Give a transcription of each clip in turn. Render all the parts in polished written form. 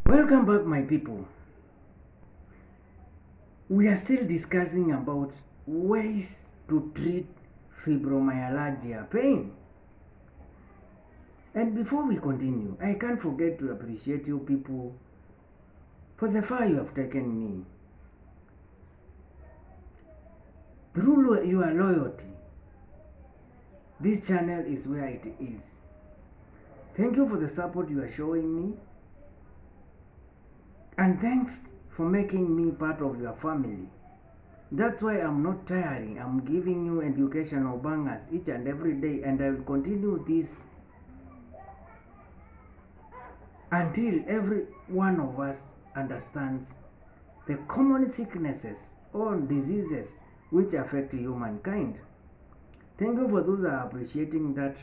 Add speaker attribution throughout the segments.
Speaker 1: Welcome back, my people. We are still discussing about ways to treat fibromyalgia pain. And before we continue, I can't forget to appreciate you people for the far you have taken me. Through your loyalty, this channel is where it is. Thank you for the support you are showing me. And thanks for making me part of your family. That's why I'm not tiring. I'm giving you educational bangers each and every day, and I will continue this until every one of us understands the common sicknesses or diseases which affect humankind. Thank you for those who are appreciating that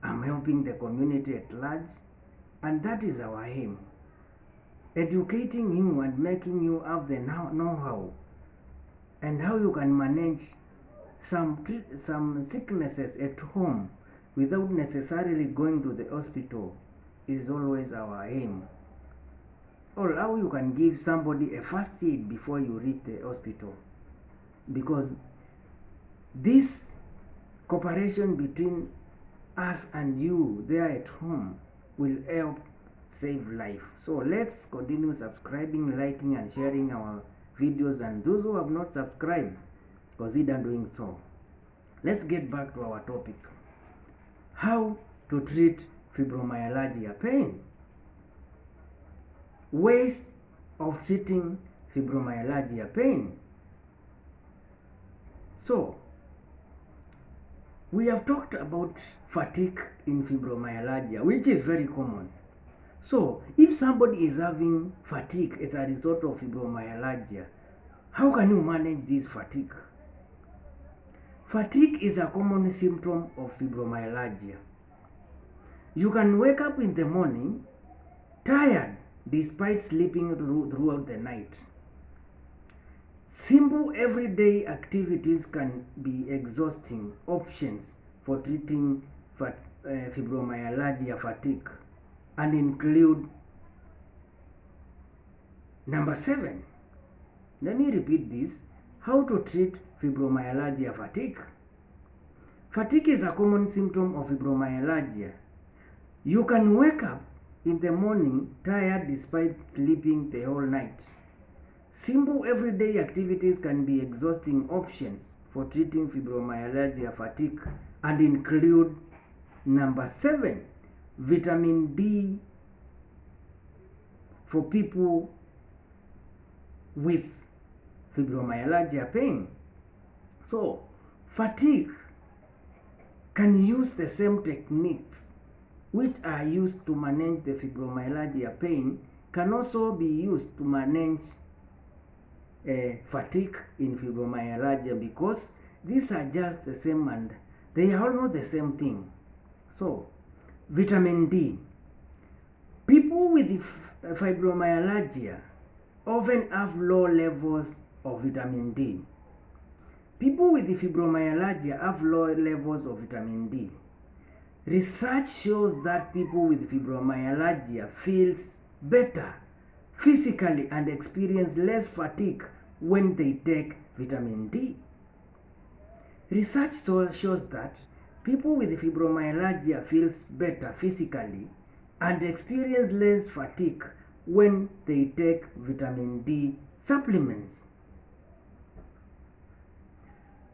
Speaker 1: I'm helping the community at large, and that is our aim. Educating you and making you have the know-how and how you can manage some sicknesses at home without necessarily going to the hospital is always our aim. Or how you can give somebody a first aid before you reach the hospital, because this cooperation between us and you there at home will help save life. So let's continue subscribing, liking and sharing our videos, and those who have not subscribed, consider doing so. Let's get back to our topic. How to treat fibromyalgia pain. Ways of treating fibromyalgia pain. So, we have talked about fatigue in fibromyalgia, which is very common. So, if somebody is having fatigue as a result of fibromyalgia, how can you manage this fatigue? Fatigue is a common symptom of fibromyalgia. You can wake up in the morning tired despite sleeping throughout the night. Simple everyday activities can be exhausting options for treating fibromyalgia fatigue and include number 7. Let me repeat this. How to treat fibromyalgia fatigue. Fatigue is a common symptom of fibromyalgia. You can wake up in the morning tired despite sleeping the whole night. Simple everyday activities can be exhausting options for treating fibromyalgia fatigue and include number 7, vitamin D for people with fibromyalgia pain. So, fatigue can use the same techniques which are used to manage the fibromyalgia pain, can also be used to manage fatigue in fibromyalgia, because these are just the same and they are almost the same thing. So, vitamin D. People with fibromyalgia often have low levels of vitamin D. People with fibromyalgia have low levels of vitamin D. Research shows that people with fibromyalgia feels better physically and experience less fatigue when they take vitamin D. Research shows that people with fibromyalgia feels better physically and experience less fatigue when they take vitamin D supplements.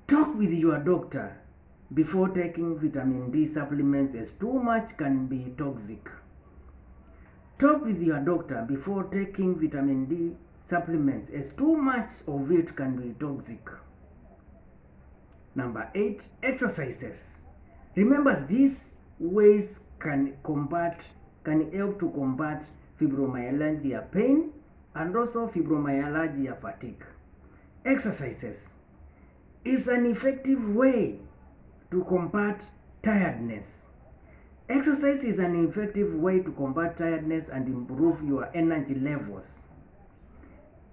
Speaker 1: Talk with your doctor before taking vitamin D supplements, as too much can be toxic. Talk with your doctor before taking vitamin D supplements, as too much of it can be toxic. Number 8, exercises. Remember, these ways can help to combat fibromyalgia pain and also fibromyalgia fatigue. Exercises is an effective way to combat tiredness. Exercise is an effective way to combat tiredness and improve your energy levels.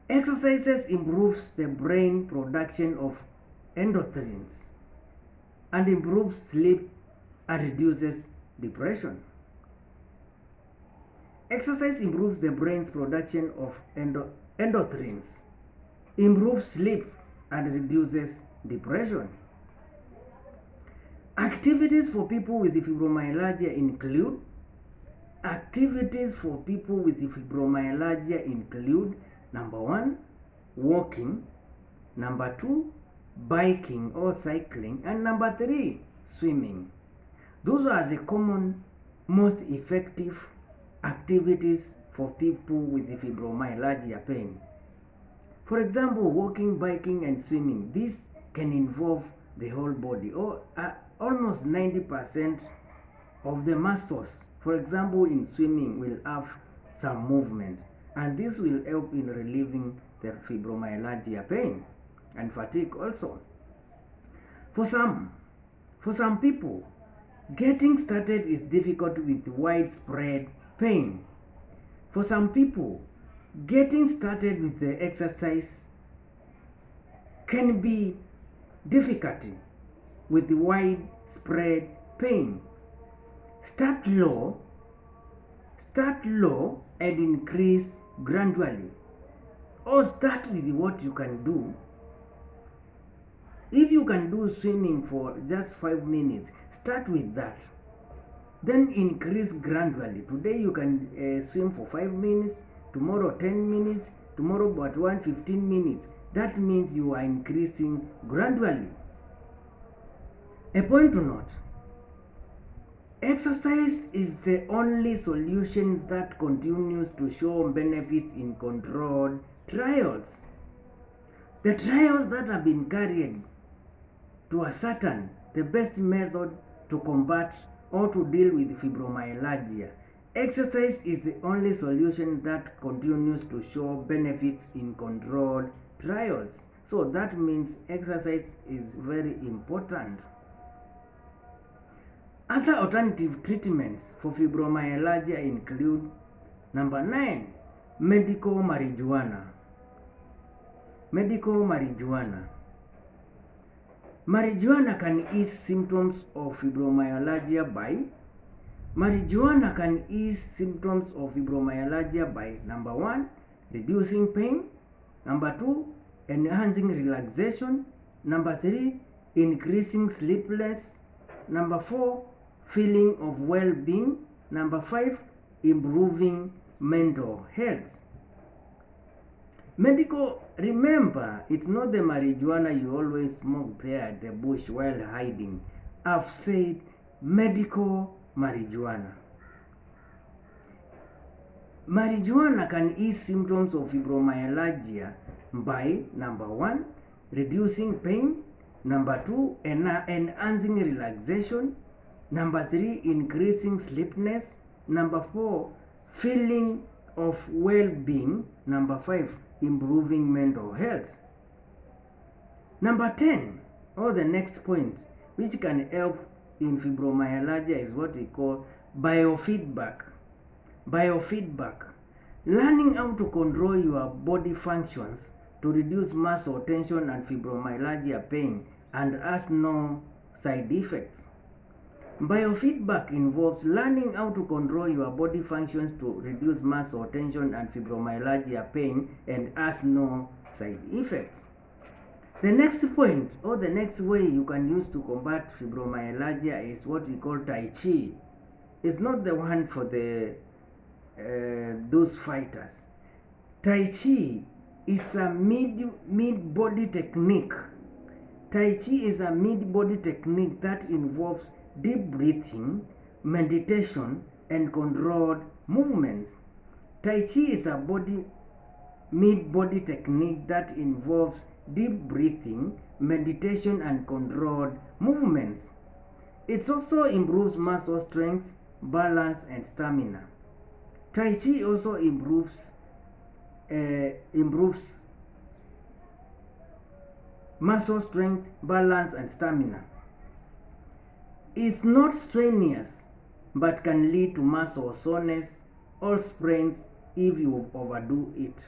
Speaker 1: Exercises improves the brain production of endorphins and improves sleep and reduces depression. Exercise improves the brain's production of endorphins, improves sleep, and reduces depression. Activities for people with fibromyalgia include number 1, walking, number 2, biking or cycling, and number 3, swimming. Those are the common, most effective activities for people with fibromyalgia pain. For example, walking, biking, and swimming. This can involve the whole body, or almost 90% of the muscles. For example, in swimming will have some movement, and this will help in relieving the fibromyalgia pain and fatigue also. For some people, getting started is difficult with widespread pain. For some people, getting started with the exercise can be difficult with widespread pain. Start low and increase gradually. Or start with what you can do. If you can do swimming for just 5 minutes, start with that. Then increase gradually. Today you can swim for 5 minutes, tomorrow 10 minutes, tomorrow but 15 minutes. That means you are increasing gradually. A point to note: exercise is the only solution that continues to show benefits in controlled trials. The trials that have been carried to ascertain the best method to combat or to deal with fibromyalgia. Exercise is the only solution that continues to show benefits in controlled trials. So that means exercise is very important. Other alternative treatments for fibromyalgia include number 9, medical marijuana. Marijuana can ease symptoms of fibromyalgia by number 1, reducing pain, number 2, enhancing relaxation, number 3, increasing sleepiness, number 4, feeling of well-being, number 5, improving mental health. Medical, remember, it's not the marijuana you always smoke there at the bush while hiding. I've said medical marijuana. Marijuana can ease symptoms of fibromyalgia by number 1, reducing pain, number 2, enhancing relaxation, number 3, increasing sleepiness, number 4, feeling of well-being, number 5, improving mental health. Number 10, or the next point, which can help in fibromyalgia, is what we call biofeedback. Learning how to control your body functions to reduce muscle tension and fibromyalgia pain and has no side effects. Biofeedback involves learning how to control your body functions to reduce muscle tension and fibromyalgia pain and has no side effects. The next point, or the next way you can use to combat fibromyalgia, is what we call Tai Chi. It's not the one for those fighters. Tai Chi is a mid-body technique. Tai Chi is a mid-body technique that involves deep breathing, meditation, and controlled movements. Tai Chi is a mid-body technique that involves deep breathing, meditation, and controlled movements. It also improves muscle strength, balance, and stamina. Tai Chi also improves muscle strength, balance, and stamina. It's not strenuous, but can lead to muscle soreness or sprains if you overdo it.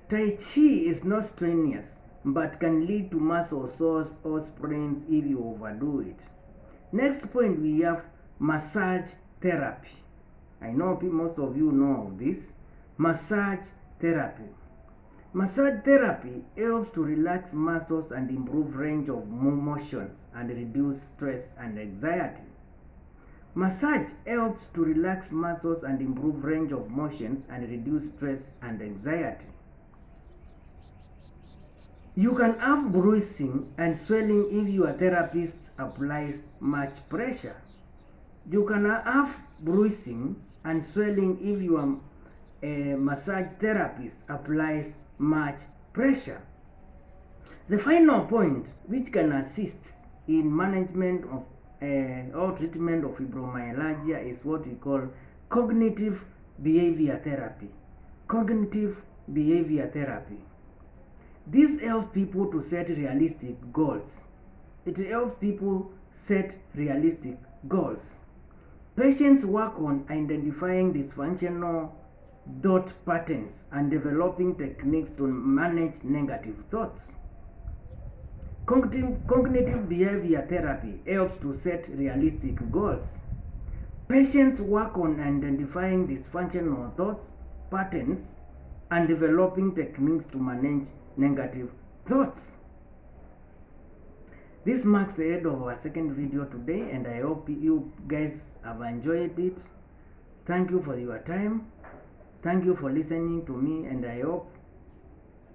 Speaker 1: Tai Chi is not strenuous, but can lead to muscle sores or sprains if you overdo it. Next point, we have massage therapy. I know most of you know of this. Massage therapy. Massage therapy helps to relax muscles and improve range of motions and reduce stress and anxiety. Massage helps to relax muscles and improve range of motions and reduce stress and anxiety. You can have bruising and swelling if your therapist applies much pressure. You can have bruising and swelling if your massage therapist applies much pressure. The final point which can assist in management of or treatment of fibromyalgia is what we call cognitive behavior therapy. Cognitive behavior therapy. This helps people to set realistic goals. It helps people set realistic goals. Patients work on identifying dysfunctional thought patterns and developing techniques to manage negative thoughts. Cognitive behavior therapy helps to set realistic goals. Patients work on identifying dysfunctional thought patterns and developing techniques to manage negative thoughts. This marks the end of our second video today, and I hope you guys have enjoyed it. Thank you for your time. Thank you for listening to me, and I hope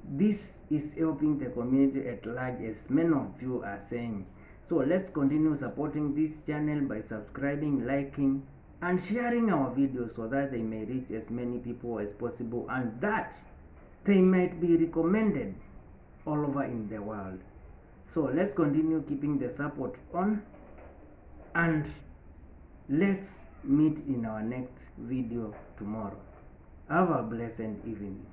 Speaker 1: this is helping the community at large, as many of you are saying. So let's continue supporting this channel by subscribing, liking, and sharing our videos so that they may reach as many people as possible and that they might be recommended all over in the world. So let's continue keeping the support on, and let's meet in our next video tomorrow. Have a blessed evening.